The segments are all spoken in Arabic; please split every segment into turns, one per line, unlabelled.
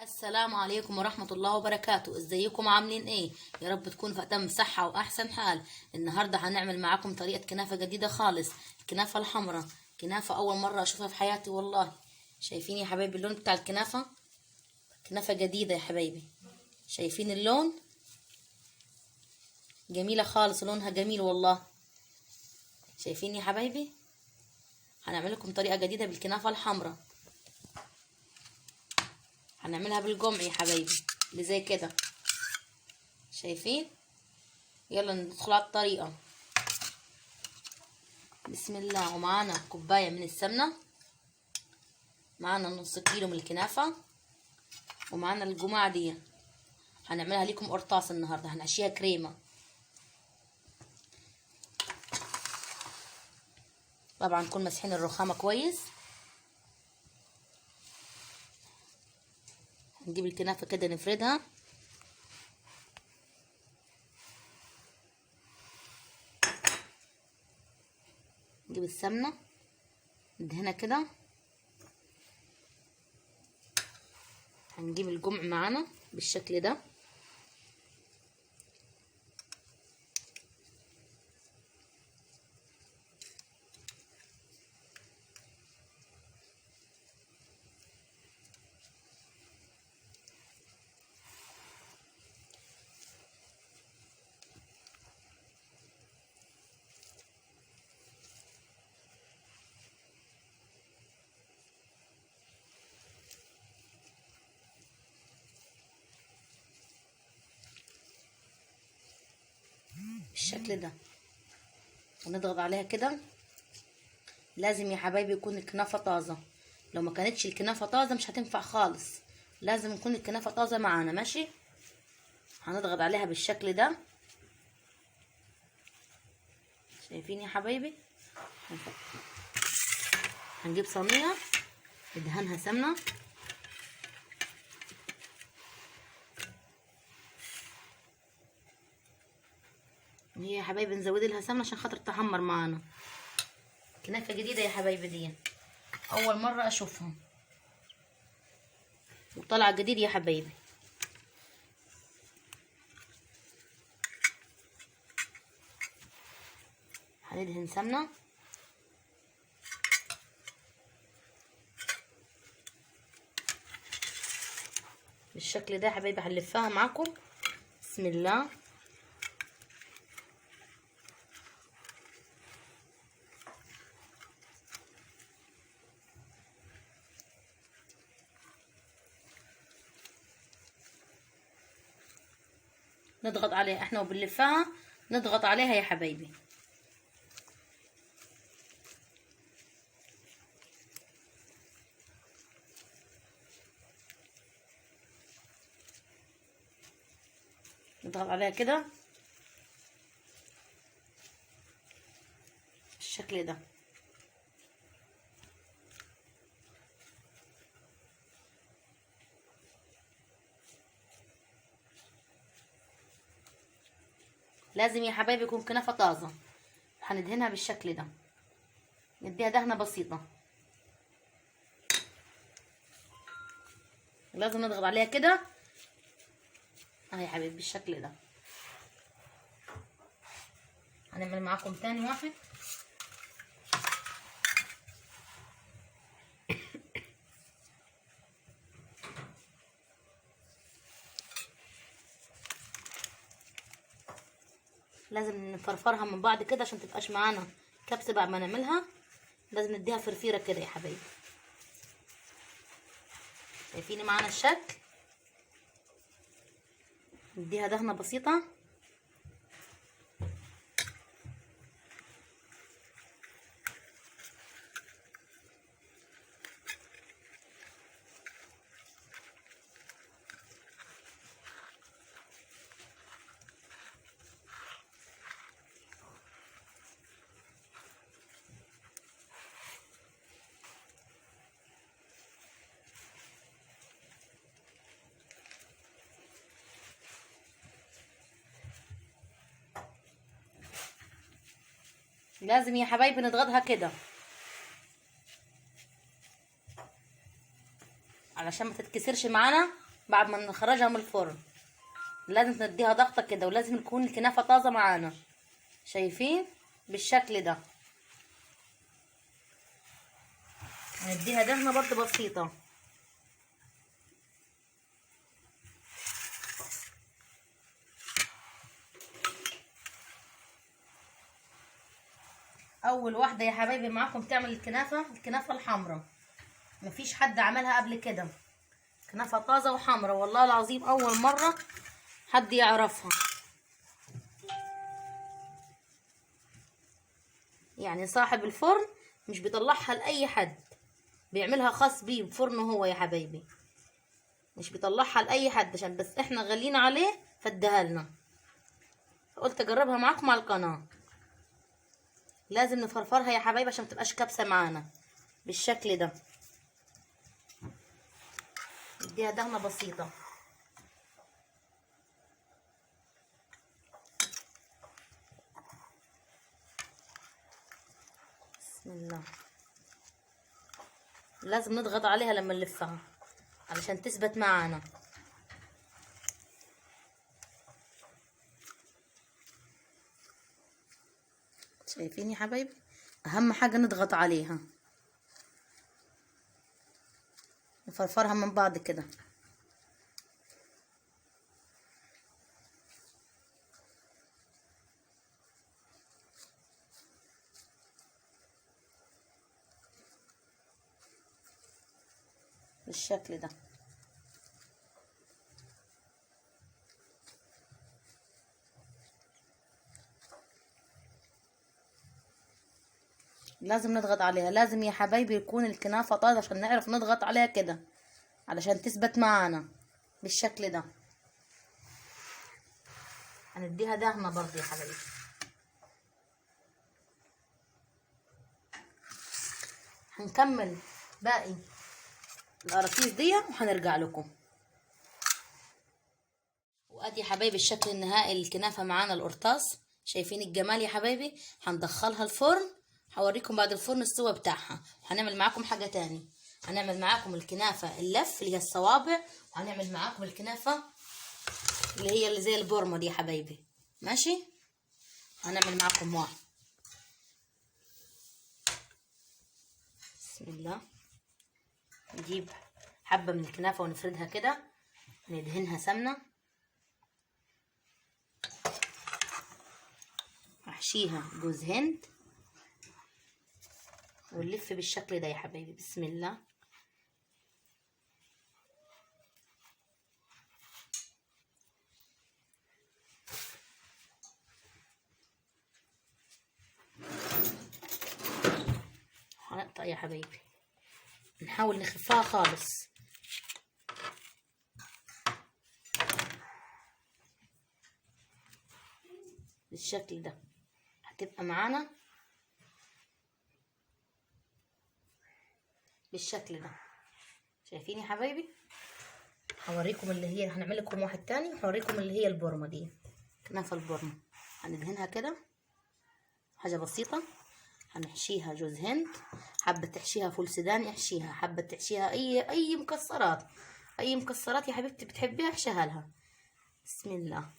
السلام عليكم ورحمة الله وبركاته. ازيكم عاملين ايه؟ يا رب تكونوا في اتم صحة واحسن حال. النهاردة هنعمل معاكم طريقة كنافة جديدة خالص، الكنافة الحمراء. كنافة اول مرة اشوفها في حياتي والله. شايفين يا حبايبي اللون بتاع الكنافة؟ كنافة جديدة يا حبايبي. شايفين اللون؟ جميلة خالص، لونها جميل والله. شايفين يا حبايبي؟ هنعمل لكم طريقة جديدة بالكنافة الحمراء. هنعملها بالجمع يا حبايبي، اللي زي كده. شايفين؟ يلا ندخل على الطريقة. بسم الله. ومعانا كوباية من السمنة، معانا نص كيلو من الكنافة، ومعانا الجماعة دي. هنعملها لكم قرطاس النهاردة، هنعشيها كريمة. طبعا نكون مسحين الرخامة كويس. نجيب الكنافة كده نفردها. نجيب السمنة ندهنها كده. هنجيب الجمع معانا بالشكل ده. بالشكل ده ونضغط عليها كده. لازم يا حبايبي يكون الكنافة طازة، لو ما كانتش الكنافة طازة مش هتنفع خالص. لازم يكون الكنافة طازة معانا، ماشي؟ هنضغط عليها بالشكل ده. شايفين يا حبايبي؟ هنجيب صينية ندهنها سمنة. هي يا حبايبي نزود لها سمنة عشان خاطر تحمر معانا. كنافة جديدة يا حبايبي، دي أول مرة أشوفها وطلع جديد يا حبايبي. هندهن سمنة بالشكل ده يا حبايبي. هنلفها معاكم. بسم الله. نضغط عليها احنا وبنلفها، نضغط عليها يا حبايبي. نضغط عليها كده بالشكل ده. لازم يا حبايبي يكون كنافة طازة. هندهنها بالشكل ده، نديها دهنة بسيطة. لازم نضغط عليها كده اهي يا حبيبي بالشكل ده. هنعمل معاكم تاني واحد. لازم نفرفرها من بعض كده عشان تبقاش معانا كبسة بعد ما نعملها. لازم نديها فرفيرة كده يا حبايبي. شايفين معانا الشكل؟ نديها دهنة بسيطة. لازم يا حبايبي نضغطها كده علشان ما تتكسرش معانا بعد ما نخرجها من الفرن. لازم نديها ضغطة كده، ولازم تكون الكنافة طازة معانا. شايفين بالشكل ده. هنديها دهنة برضو بسيطة. اول واحدة يا حبايبي معاكم تعمل الكنافة الحمراء. مفيش حد عملها قبل كده. كنافة طازة وحمراء، والله العظيم اول مرة حد يعرفها. يعني صاحب الفرن مش بيطلعها لأي حد، بيعملها خاص بيه بفرنه هو يا حبايبي. مش بيطلعها لأي حد عشان بس احنا غاليين عليه فاديها لنا. قلت اجربها معاكم على القناة. لازم نفرفرها يا حبايبي عشان متبقاش كابسة معانا بالشكل ده. نديها دهنة بسيطة. بسم الله. لازم نضغط عليها لما نلفها علشان تثبت معانا. شايفين يا حبايبي؟ اهم حاجة نضغط عليها، نفرفرها من بعض كده. بالشكل ده. لازم نضغط عليها، لازم يا حبايبي يكون الكنافة طازة عشان نعرف نضغط عليها كده علشان تثبت معانا بالشكل ده. هنديها دهنة برضه يا حبايبي. هنكمل باقي القراطيس دي وهنرجع لكم. وادي يا حبايبي الشكل النهائي للكنافة معانا القرطاس. شايفين الجمال يا حبايبي؟ هندخلها الفرن. هوريكم بعد الفرن السوا بتاعها. وهنعمل معاكم حاجة تاني، هنعمل معاكم الكنافة اللف اللي هي الصوابع، وهنعمل معاكم الكنافة اللي زي البورمة دي يا حبايبي. ماشي؟ هنعمل معاكم واحد. بسم الله. نجيب حبة من الكنافة ونفردها كده، ندهنها سمنة، احشيها جوز هند، ونلف بالشكل ده يا حبايبي. بسم الله. هنقطع يا حبايبي، نحاول نخفها خالص. بالشكل ده هتبقى معانا بالشكل ده. شايفين يا حبايبي؟ هوريكم اللي هي، هنعمل لكم واحد تاني وهوريكم اللي هي البورمه دي، كنافه البورمه. هندهنها كده حاجه بسيطه. هنحشيها جوز هند، حبه تحشيها فول سوداني احشيها، حبه تحشيها اي مكسرات، اي مكسرات يا حبيبتي بتحبيها احشيها لها. بسم الله.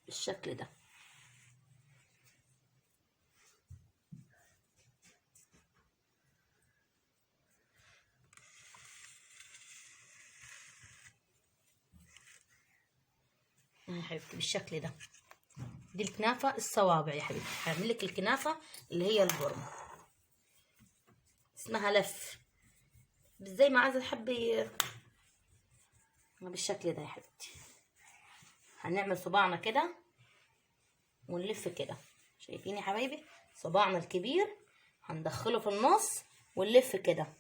بالشكل ده. يا حبيبتي بالشكل ده. دي الكنافة الصوابع يا حبيبتي. هعمل لك الكنافة اللي هي البورمة، اسمها لف، زي ما عايزة تحبي. بالشكل ده يا حبيبتي. هنعمل صباعنا كده ونلف كده. شايفين يا حبايبي؟ صباعنا الكبير هندخله في النص ونلف كده،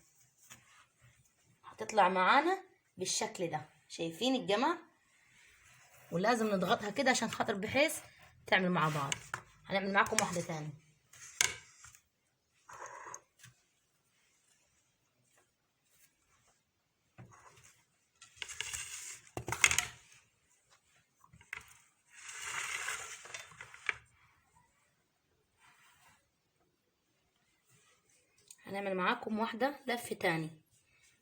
هتطلع معانا بالشكل ده. شايفين الجمال؟ ولازم نضغطها كده عشان خاطر بحيث تعمل مع بعض. هنعمل معاكم واحدة تاني. هنعمل معاكم واحدة لف تاني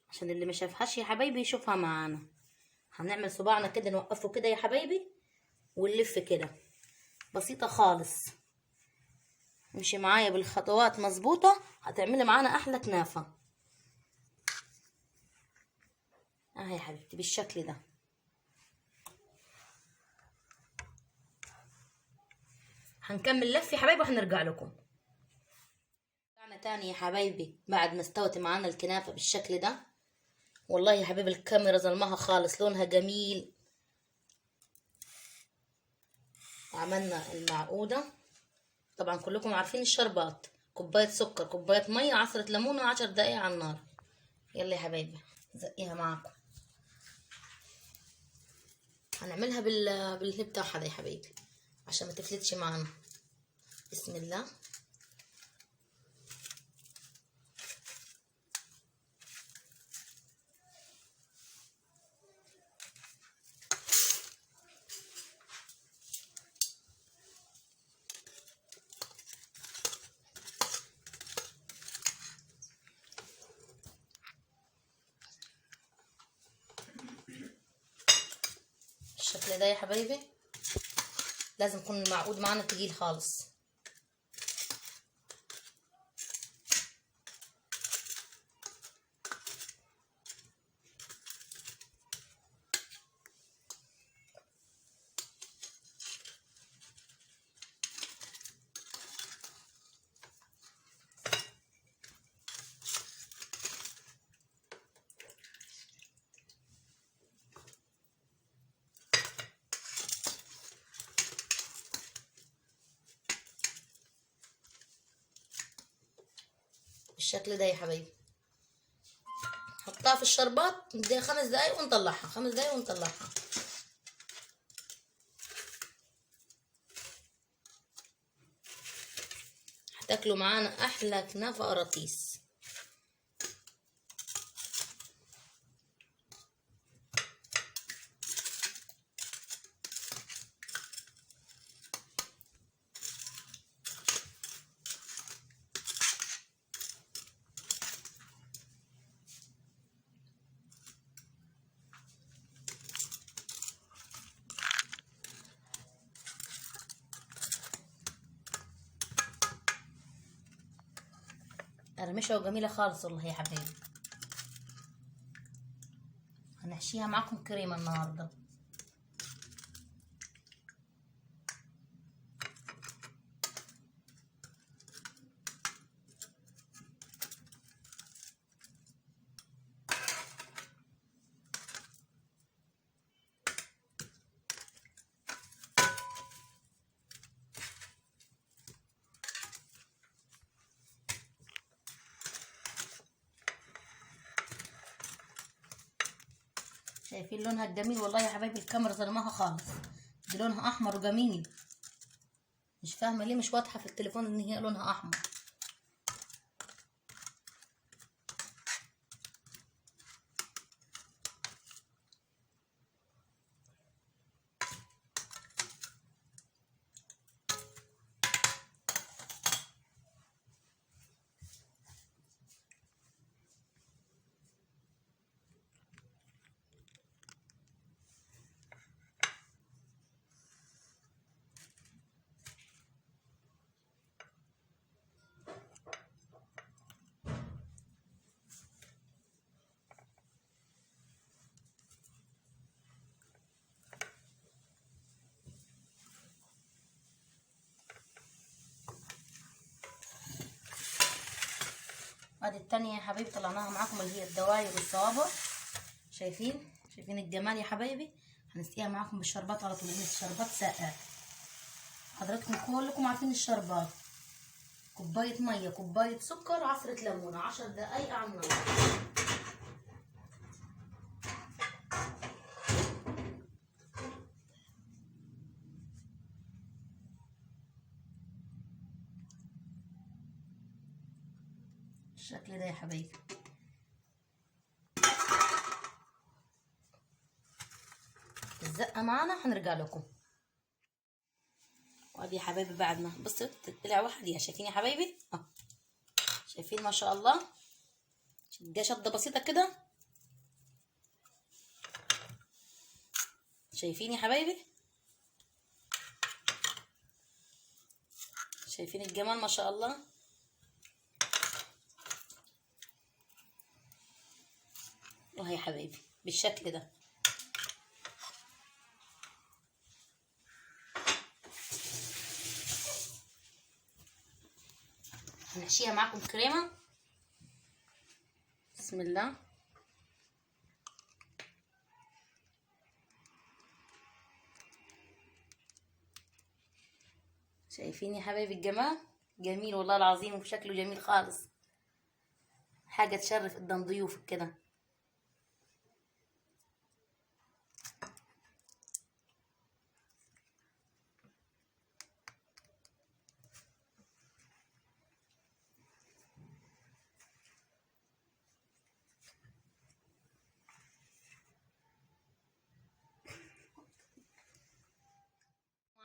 عشان اللي ما شافهاش يا حبايبي يشوفها معانا. هنعمل صباعنا كده نوقفه كده يا حبايبي ونلف كده، بسيطة خالص. امشي معايا بالخطوات مظبوطة هتعملي معانا احلى كنافة. اهي يا حبيبتي بالشكل ده. هنكمل لف يا حبايبي وهنرجع لكم. رجعنا تاني يا حبايبي بعد ما استوت معانا الكنافة بالشكل ده. والله يا حبيبي الكاميرا ظلمها خالص، لونها جميل. عملنا المعقودة، طبعا كلكم عارفين الشربات، كوباية سكر، كوباية مية، عصرة ليمونة، 10 دقايق على النار. يلا يا حبايبي زقيها معاكم. هنعملها باللي بتاعها ده يا حبايبي عشان ما تفلتش معانا. بسم الله. بالشكل ده يا حبايبي، لازم يكون المعقود معانا تقيل خالص. بالشكل ده يا حبايبي نحطها في الشربات، نديها 5 دقايق ونطلعها، 5 دقايق ونطلعها. هتاكلوا معانا احلى كنافه قراطيس. قرمشه وجميله خالص والله يا حبايبي. هنحشيها معاكم كريمه النهارده. شايفين لونها الجميل؟ والله يا حبايبي الكاميرا ظلمها خالص، دي لونها احمر وجميل. مش فاهمه ليه مش واضحه في التليفون ان هي لونها احمر. ادي التانية يا حبايبي طلعناها معاكم اللي هي الدواير والصوابع. شايفين الجمال يا حبايبي. هنسقيها معاكم بالشربات على طول، الشربات ساقع. حضراتكم كلكم عارفين الشربات، كوباية مية، كوباية سكر، عصرة ليمون، 10 دقايق على النار. بالشكل ده يا حبايبي. الزقة معانا هنرجع لكم. وادي يا حبايبي بعد ما بصوا طلع واحد، يا شايفين يا حبايبي شايفين ما شاء الله، دي شدة بسيطة كده. شايفين يا حبايبي، شايفين الجمال ما شاء الله. وهي يا حبايبي بالشكل ده. هنحشيها معاكم كريمة. بسم الله. شايفين يا حبايبي الجمال، جميل والله العظيم، وشكله جميل خالص، حاجة تشرف قدام ضيوفك كده.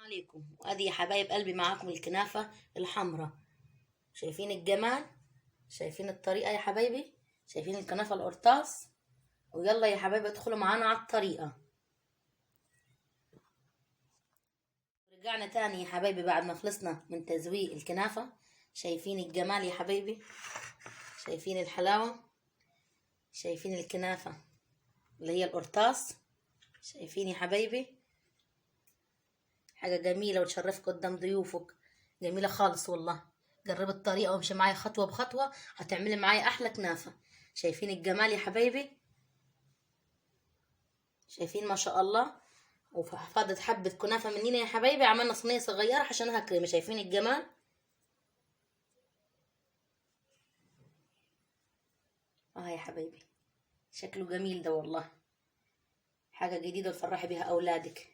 عليكم، وادي يا حبايب قلبي معاكم الكنافة الحمراء. شايفين الجمال، شايفين الطريقة يا حبايبي، شايفين الكنافة القرطاس. ويلا يا حبايبي ادخلوا معانا على الطريقة. رجعنا تاني يا حبايبي بعد ما خلصنا من تزويق الكنافة. شايفين الجمال يا حبايبي، شايفين الحلاوة، شايفين الكنافة اللي هي القرطاس. شايفين يا حبايبي، حاجة جميلة وتشرفك قدام ضيوفك، جميلة خالص والله. جربي الطريقة وامشي معايا خطوة بخطوة، هتعملي معايا أحلى كنافة. شايفين الجمال يا حبايبي، شايفين ما شاء الله. وفضت حبة كنافة مننا يا حبايبي، عملنا صينية صغيرة حشناها كريمة. شايفين الجمال، يا حبايبي شكله جميل ده والله، حاجة جديدة تفرحي بيها أولادك.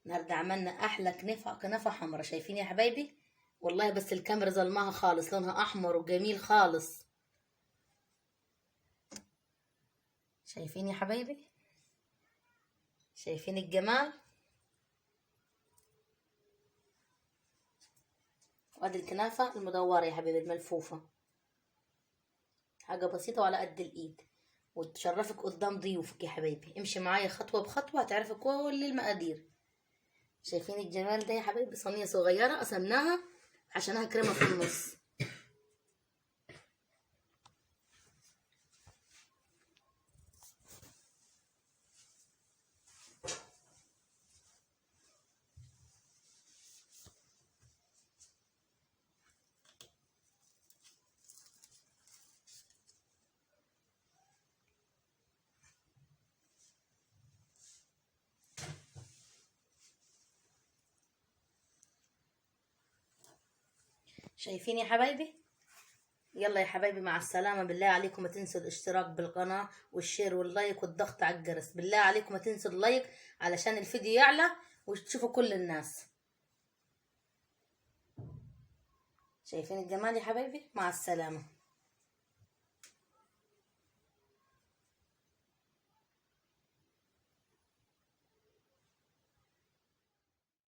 النهارده عملنا أحلى كنافة حمرا. شايفين يا حبايبي والله، بس الكاميرا ظلمها خالص، لونها أحمر وجميل خالص. شايفين يا حبايبي، شايفين الجمال. وادي الكنافة المدورة يا حبيبي الملفوفة، حاجة بسيطة وعلى قد الإيد، وتشرفك قدام ضيوفك يا حبايبي. امشي معايا خطوة بخطوة هتعرفي كل المقادير. شايفين الجمال ده يا حبايبي، صينية صغيرة قسمناها عشانها كريمة في النص. شايفين يا حبايبي، يلا يا حبايبي مع السلامة. بالله عليكم ما تنسوا الاشتراك بالقناة والشير واللايك والضغط على الجرس. بالله عليكم ما تنسوا اللايك علشان الفيديو يعلى وتشوفوا كل الناس. شايفين الجمال يا حبايبي، مع السلامة.